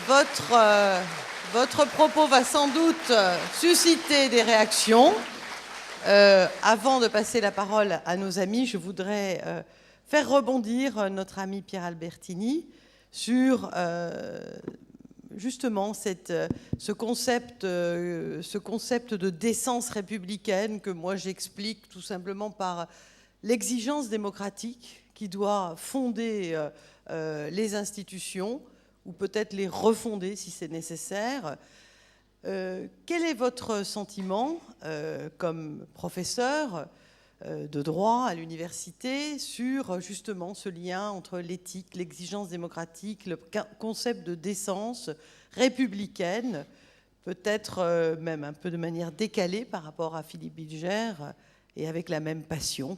Votre propos va sans doute susciter des réactions. Avant de passer la parole à nos amis, je voudrais faire rebondir notre ami Pierre Albertini sur justement ce concept de décence républicaine que moi j'explique tout simplement par l'exigence démocratique qui doit fonder les institutions, ou peut-être les refonder si c'est nécessaire. Quel est votre sentiment comme professeur de droit à l'université sur justement ce lien entre l'éthique, l'exigence démocratique, le concept de décence républicaine, peut-être même un peu de manière décalée par rapport à Philippe Bilger et avec la même passion?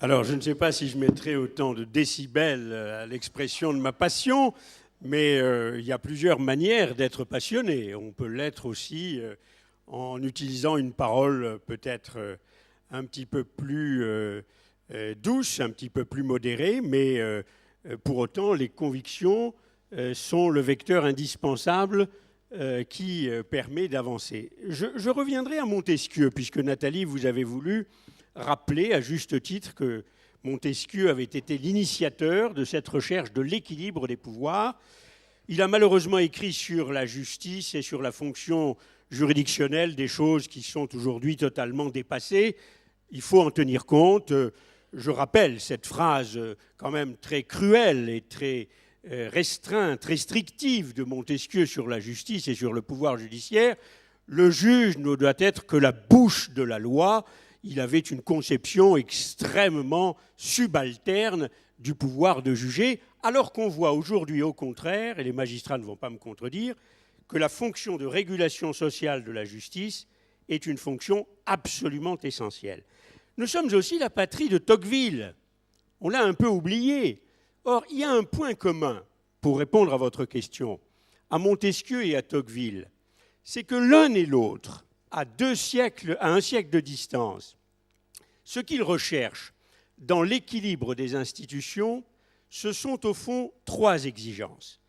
Alors, je ne sais pas si je mettrai autant de décibels à l'expression de ma passion, mais il y a plusieurs manières d'être passionné. On peut l'être aussi en utilisant une parole peut-être un petit peu plus douce, un petit peu plus modérée, mais pour autant, les convictions sont le vecteur indispensable qui permet d'avancer. Je reviendrai à Montesquieu, puisque Nathalie, vous avez voulu rappeler à juste titre que Montesquieu avait été l'initiateur de cette recherche de l'équilibre des pouvoirs. Il a malheureusement écrit sur la justice et sur la fonction juridictionnelle des choses qui sont aujourd'hui totalement dépassées. Il faut en tenir compte. Je rappelle cette phrase quand même très cruelle et très restreinte, restrictive de Montesquieu sur la justice et sur le pouvoir judiciaire. Le juge ne doit être que la bouche de la loi. Il avait une conception extrêmement subalterne du pouvoir de juger, alors qu'on voit aujourd'hui au contraire, et les magistrats ne vont pas me contredire, que la fonction de régulation sociale de la justice est une fonction absolument essentielle. Nous sommes aussi la patrie de Tocqueville. On l'a un peu oublié. Or, il y a un point commun, pour répondre à votre question, à Montesquieu et à Tocqueville, c'est que l'un et l'autre, à un siècle de distance, ce qu'ils recherchent dans l'équilibre des institutions, ce sont au fond trois exigences.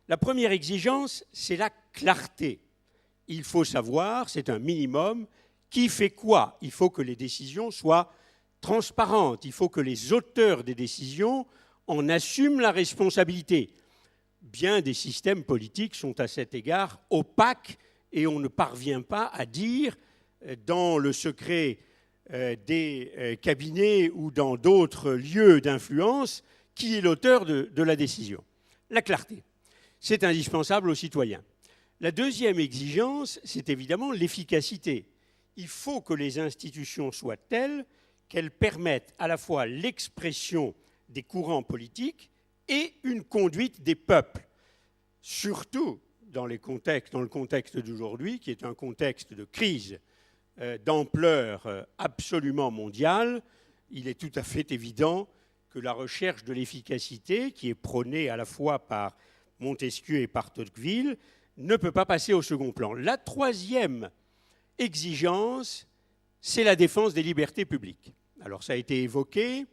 La première exigence, c'est la clarté. Il faut savoir, c'est un minimum, qui fait quoi. Il faut que les décisions soient transparentes. Il faut que les auteurs des décisions en assument la responsabilité. Bien des systèmes politiques sont à cet égard opaques et on ne parvient pas à dire, dans le secret des cabinets ou dans d'autres lieux d'influence, qui est l'auteur de la décision. La clarté, c'est indispensable aux citoyens. La deuxième exigence, c'est évidemment l'efficacité. Il faut que les institutions soient telles qu'elles permettent à la fois l'expression des courants politiques et une conduite des peuples. Surtout dans le contexte d'aujourd'hui, qui est un contexte de crise d'ampleur absolument mondiale, il est tout à fait évident que la recherche de l'efficacité, qui est prônée à la fois par Montesquieu et par Tocqueville, ne peut pas passer au second plan. La troisième exigence, c'est la défense des libertés publiques. Alors ça a été évoqué,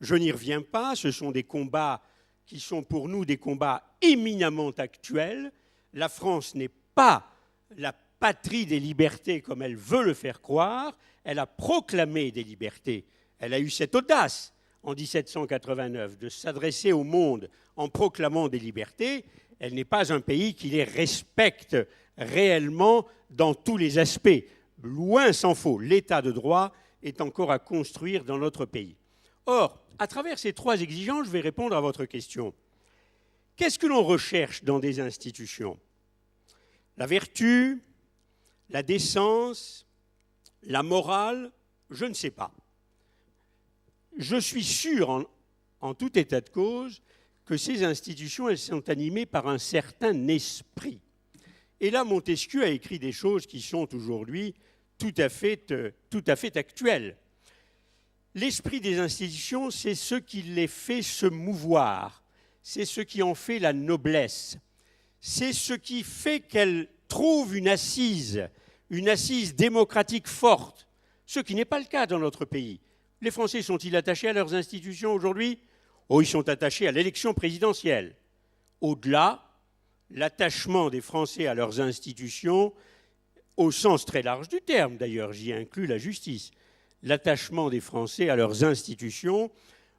je n'y reviens pas, ce sont des combats qui sont pour nous des combats éminemment actuels. La France n'est pas la patrie des libertés comme elle veut le faire croire, elle a proclamé des libertés, elle a eu cette audace en 1789 de s'adresser au monde en proclamant des libertés. Elle n'est pas un pays qui les respecte réellement dans tous les aspects. Loin s'en faut, l'état de droit est encore à construire dans notre pays. Or, à travers ces trois exigences, je vais répondre à votre question. Qu'est-ce que l'on recherche dans des institutions ? La vertu, la décence, la morale, je ne sais pas. Je suis sûr, en tout état de cause, que ces institutions, elles sont animées par un certain esprit. Et là, Montesquieu a écrit des choses qui sont aujourd'hui tout à fait actuelles. L'esprit des institutions, c'est ce qui les fait se mouvoir, c'est ce qui en fait la noblesse, c'est ce qui fait qu'elles trouvent une assise démocratique forte, ce qui n'est pas le cas dans notre pays. Les Français sont-ils attachés à leurs institutions aujourd'hui ? Oh, ils sont attachés à l'élection présidentielle. Au-delà, l'attachement des Français à leurs institutions, au sens très large du terme d'ailleurs, j'y inclus la justice, l'attachement des Français à leurs institutions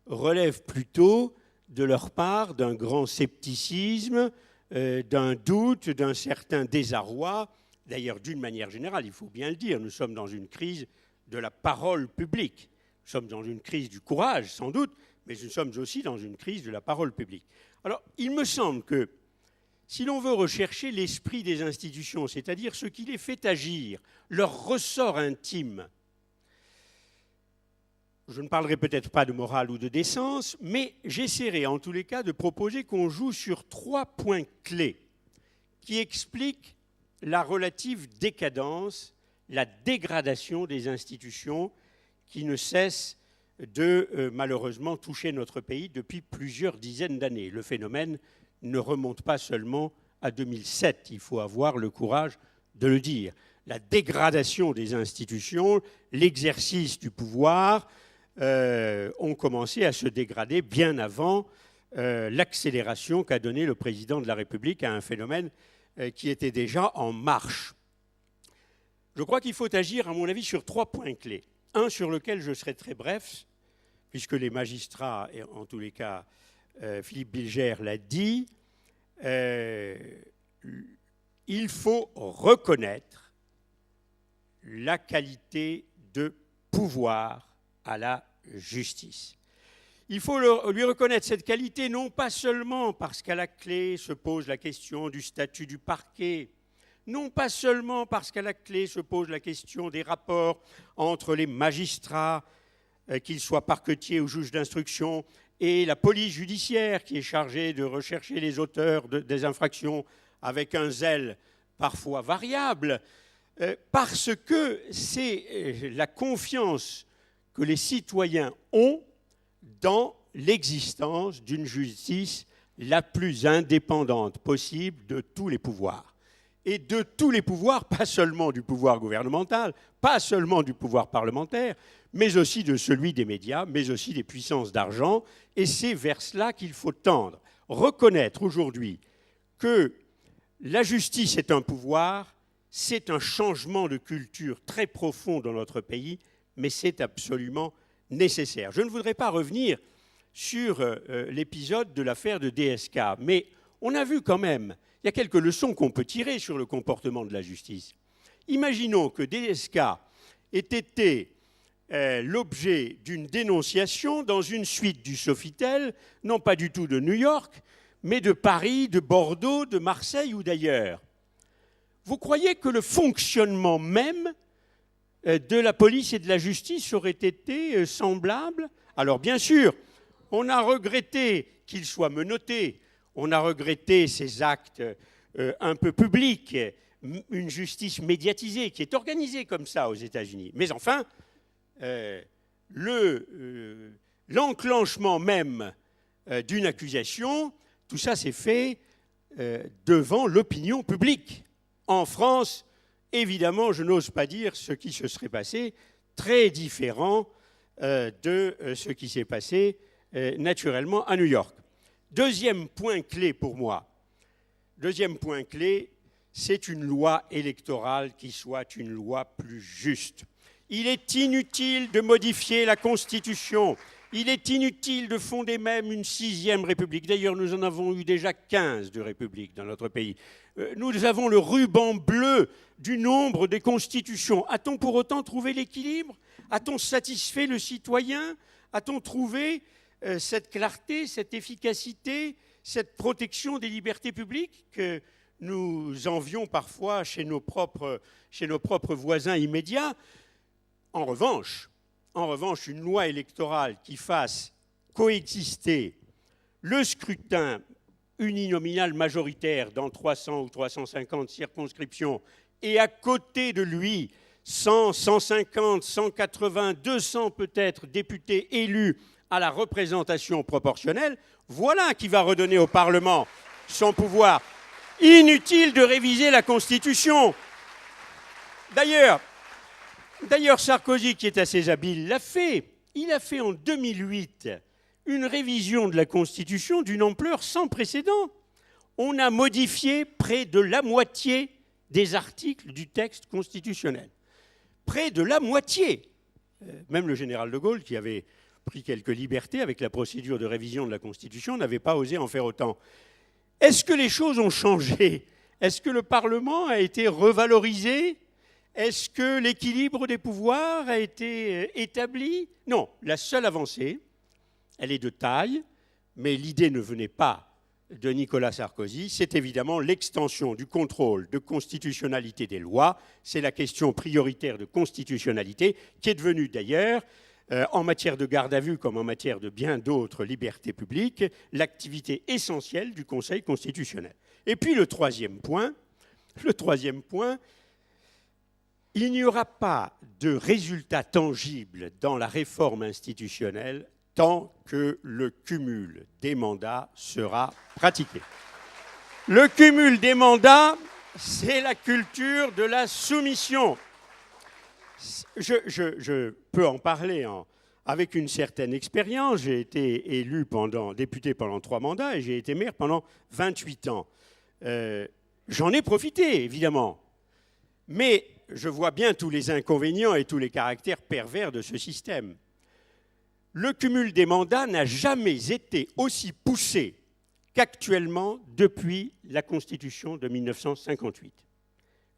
relève plutôt de leur part d'un grand scepticisme, d'un doute, d'un certain désarroi. D'ailleurs, d'une manière générale, il faut bien le dire, nous sommes dans une crise de la parole publique. Nous sommes dans une crise du courage, sans doute, mais nous sommes aussi dans une crise de la parole publique. Alors, il me semble que si l'on veut rechercher l'esprit des institutions, c'est-à-dire ce qui les fait agir, leur ressort intime, je ne parlerai peut-être pas de morale ou de décence, mais j'essaierai en tous les cas de proposer qu'on joue sur 3 points clés qui expliquent la relative décadence, la dégradation des institutions qui ne cessent de malheureusement toucher notre pays depuis plusieurs dizaines d'années. Le phénomène ne remonte pas seulement à 2007, il faut avoir le courage de le dire. La dégradation des institutions, l'exercice du pouvoir ont commencé à se dégrader bien avant l'accélération qu'a donnée le président de la République à un phénomène qui était déjà en marche. Je crois qu'il faut agir, à mon avis, sur 3 points clés. Un sur lequel je serai très bref, puisque les magistrats, et en tous les cas Philippe Bilger l'a dit, il faut reconnaître la qualité de pouvoir à la justice. Il faut lui reconnaître cette qualité non pas seulement parce qu'à la clé se pose la question du statut du parquet, non pas seulement parce qu'à la clé se pose la question des rapports entre les magistrats, qu'ils soient parquetiers ou juges d'instruction, et la police judiciaire qui est chargée de rechercher les auteurs des infractions avec un zèle parfois variable, parce que c'est la confiance que les citoyens ont dans l'existence d'une justice la plus indépendante possible de tous les pouvoirs. Et de tous les pouvoirs, pas seulement du pouvoir gouvernemental, pas seulement du pouvoir parlementaire, mais aussi de celui des médias, mais aussi des puissances d'argent. Et c'est vers cela qu'il faut tendre. Reconnaître aujourd'hui que la justice est un pouvoir, c'est un changement de culture très profond dans notre pays, mais c'est absolument nécessaire. Je ne voudrais pas revenir sur l'épisode de l'affaire de DSK, mais on a vu quand même, il y a quelques leçons qu'on peut tirer sur le comportement de la justice. Imaginons que DSK ait été l'objet d'une dénonciation dans une suite du Sofitel, non pas du tout de New York, mais de Paris, de Bordeaux, de Marseille ou d'ailleurs. Vous croyez que le fonctionnement même de la police et de la justice aurait été semblable? Alors bien sûr, on a regretté qu'il soit menotté, on a regretté ces actes un peu publics, une justice médiatisée qui est organisée comme ça aux États-Unis. Mais enfin, l'enclenchement même d'une accusation, tout ça s'est fait devant l'opinion publique. En France, évidemment, je n'ose pas dire ce qui se serait passé, très différent de ce qui s'est passé naturellement à New York. Deuxième point clé pour moi, c'est une loi électorale qui soit une loi plus juste. Il est inutile de modifier la Constitution. Il est inutile de fonder même une 6e République. D'ailleurs, nous en avons eu déjà 15 de républiques dans notre pays. Nous avons le ruban bleu du nombre des constitutions. A-t-on pour autant trouvé l'équilibre? A-t-on satisfait le citoyen? A-t-on trouvé cette clarté, cette efficacité, cette protection des libertés publiques que nous envions parfois chez nos propres voisins immédiats? En revanche, une loi électorale qui fasse coexister le scrutin uninominal majoritaire dans 300 ou 350 circonscriptions et à côté de lui 100, 150, 180, 200 peut-être députés élus à la représentation proportionnelle, voilà qui va redonner au Parlement son pouvoir. Inutile de réviser la Constitution. D'ailleurs, Sarkozy, qui est assez habile, l'a fait. Il a fait en 2008 une révision de la Constitution d'une ampleur sans précédent. on a modifié près de la moitié des articles du texte constitutionnel. Près de la moitié. Même le général de Gaulle, qui avait pris quelques libertés avec la procédure de révision de la Constitution, n'avait pas osé en faire autant. Est-ce que les choses ont changé? Est-ce que le Parlement a été revalorisé? Est-ce que l'équilibre des pouvoirs a été établi? Non, la seule avancée, elle est de taille, mais l'idée ne venait pas de Nicolas Sarkozy, c'est évidemment l'extension du contrôle de constitutionnalité des lois. C'est la question prioritaire de constitutionnalité qui est devenue d'ailleurs, en matière de garde à vue comme en matière de bien d'autres libertés publiques, l'activité essentielle du Conseil constitutionnel. Et puis le troisième point, il n'y aura pas de résultat tangible dans la réforme institutionnelle tant que le cumul des mandats sera pratiqué. Le cumul des mandats, c'est la culture de la soumission. Je peux en parler avec une certaine expérience. J'ai été député pendant 3 mandats et j'ai été maire pendant 28 ans. J'en ai profité, évidemment. Mais je vois bien tous les inconvénients et tous les caractères pervers de ce système. Le cumul des mandats n'a jamais été aussi poussé qu'actuellement depuis la Constitution de 1958.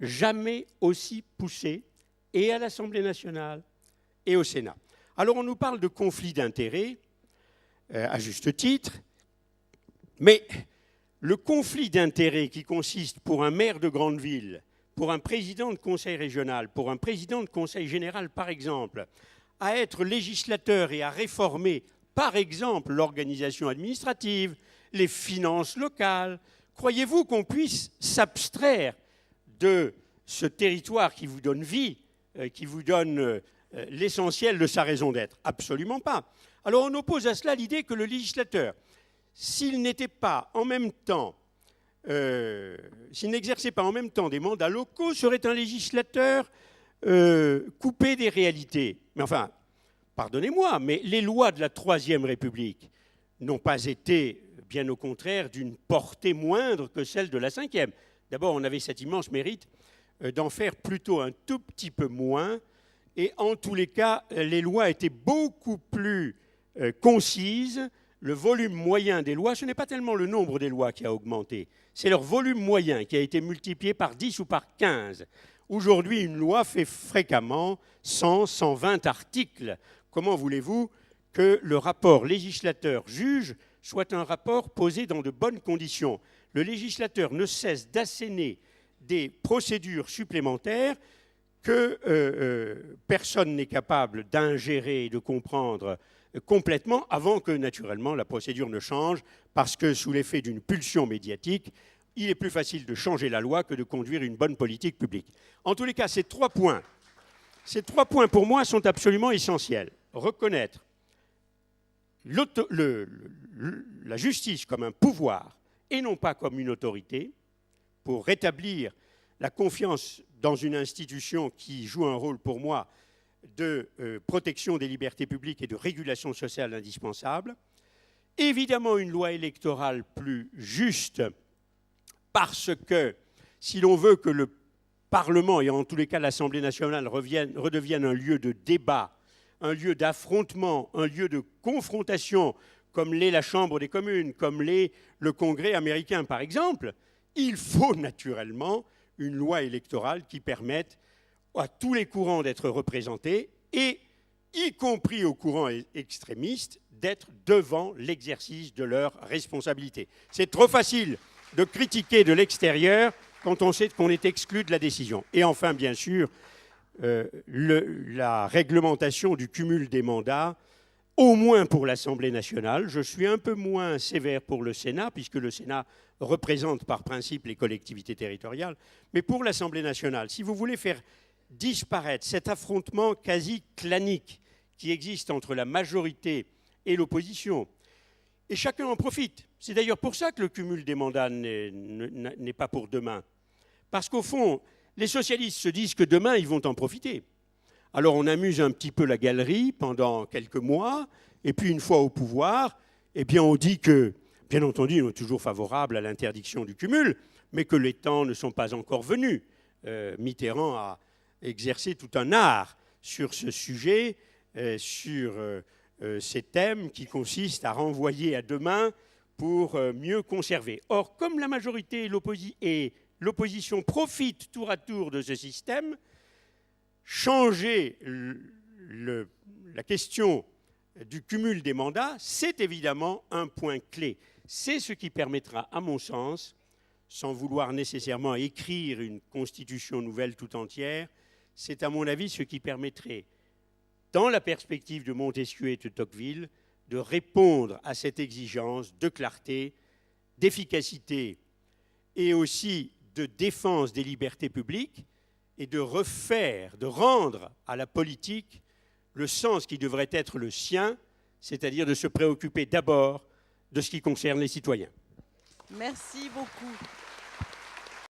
Jamais aussi poussé, et à l'Assemblée nationale et au Sénat. Alors on nous parle de conflit d'intérêts, à juste titre, mais le conflit d'intérêts qui consiste pour un maire de grande ville, pour un président de conseil régional, pour un président de conseil général par exemple, à être législateur et à réformer, par exemple, l'organisation administrative, les finances locales. Croyez-vous qu'on puisse s'abstraire de ce territoire qui vous donne vie, qui vous donne l'essentiel de sa raison d'être? Absolument pas. Alors on oppose à cela l'idée que le législateur, s'il n'était pas en même temps, s'il n'exerçait pas en même temps des mandats locaux, serait un législateur coupé des réalités. Mais enfin, pardonnez-moi, mais les lois de la Troisième République n'ont pas été, bien au contraire, d'une portée moindre que celle de la Cinquième. D'abord, on avait cet immense mérite d'en faire plutôt un tout petit peu moins, et en tous les cas, les lois étaient beaucoup plus concises. Le volume moyen des lois, ce n'est pas tellement le nombre des lois qui a augmenté, c'est leur volume moyen qui a été multiplié par 10 ou par 15. Aujourd'hui, une loi fait fréquemment 100, 120 articles. Comment voulez-vous que le rapport législateur-juge soit un rapport posé dans de bonnes conditions? Le législateur ne cesse d'asséner des procédures supplémentaires que personne n'est capable d'ingérer et de comprendre complètement avant que, naturellement, la procédure ne change, parce que, sous l'effet d'une pulsion médiatique, il est plus facile de changer la loi que de conduire une bonne politique publique. En tous les cas, ces 3 points, pour moi, sont absolument essentiels. Reconnaître la justice comme un pouvoir et non pas comme une autorité, pour rétablir la confiance dans une institution qui joue un rôle, pour moi, de protection des libertés publiques et de régulation sociale indispensable. Évidemment, une loi électorale plus juste, parce que si l'on veut que le Parlement, et en tous les cas l'Assemblée nationale, redevienne un lieu de débat, un lieu d'affrontement, un lieu de confrontation, comme l'est la Chambre des communes, comme l'est le Congrès américain, par exemple, il faut naturellement une loi électorale qui permette à tous les courants d'être représentés, et y compris aux courants extrémistes, d'être devant l'exercice de leurs responsabilités. C'est trop facile de critiquer de l'extérieur quand on sait qu'on est exclu de la décision. Et enfin, bien sûr, la réglementation du cumul des mandats, au moins pour l'Assemblée nationale. Je suis un peu moins sévère pour le Sénat, puisque le Sénat représente par principe les collectivités territoriales. Mais pour l'Assemblée nationale, si vous voulez faire disparaître cet affrontement quasi clanique qui existe entre la majorité et l'opposition, et chacun en profite. C'est d'ailleurs pour ça que le cumul des mandats n'est pas pour demain. Parce qu'au fond, les socialistes se disent que demain, ils vont en profiter. Alors on amuse un petit peu la galerie pendant quelques mois, et puis une fois au pouvoir, eh bien on dit que bien entendu, nous sommes toujours favorables à l'interdiction du cumul, mais que les temps ne sont pas encore venus. Mitterrand a exercé tout un art sur ce sujet, sur ces thèmes qui consistent à renvoyer à demain pour mieux conserver. Or, comme la majorité et l'opposition profitent tour à tour de ce système, changer la question du cumul des mandats, c'est évidemment un point clé. C'est ce qui permettra, à mon sens, sans vouloir nécessairement écrire une constitution nouvelle tout entière, c'est à mon avis ce qui permettrait, dans la perspective de Montesquieu et de Tocqueville, de répondre à cette exigence de clarté, d'efficacité et aussi de défense des libertés publiques et de rendre à la politique le sens qui devrait être le sien, c'est-à-dire de se préoccuper d'abord de ce qui concerne les citoyens. Merci beaucoup.